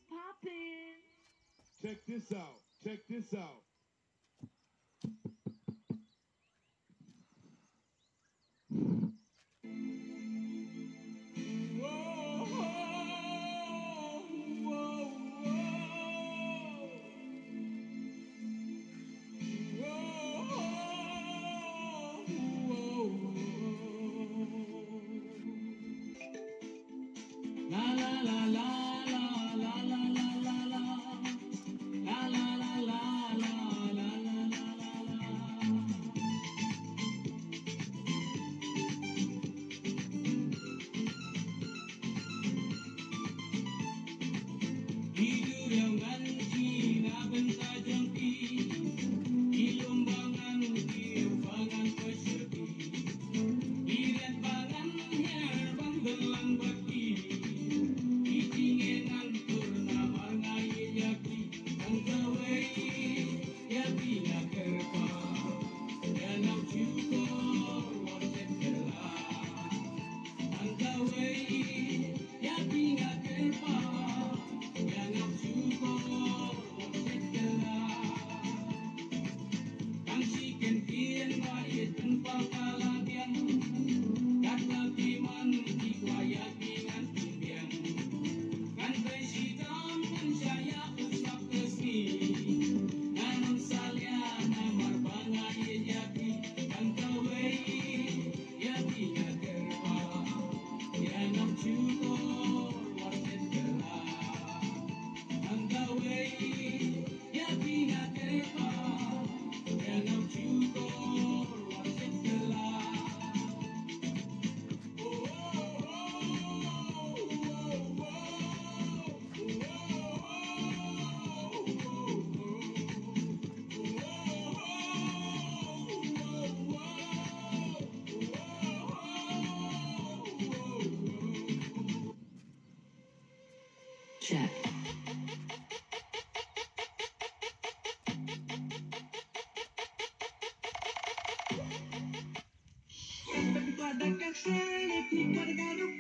poppin'? Check this out. Check this out. Hidup yang ganci na benta jangki ilumbangan irbangan peserti iret bangan herbang belang bakti itingenan purnama ngai yaki angkawai yaki nakerpa yanau syukur waset gelah angkawai yaki nakerpa yanau syukur waset gelah kang siken kien bae tanpa kaladian kata timan dikwaya dengan timbiang kan presidam kan saya usap kesni nanon salya namar bangai yaki kan kawai yaki nakerpa yanau syukur waset gelah angkawai yaki nakerpa yanau syukur waset gelah Check. Pada kasih, pada gaduh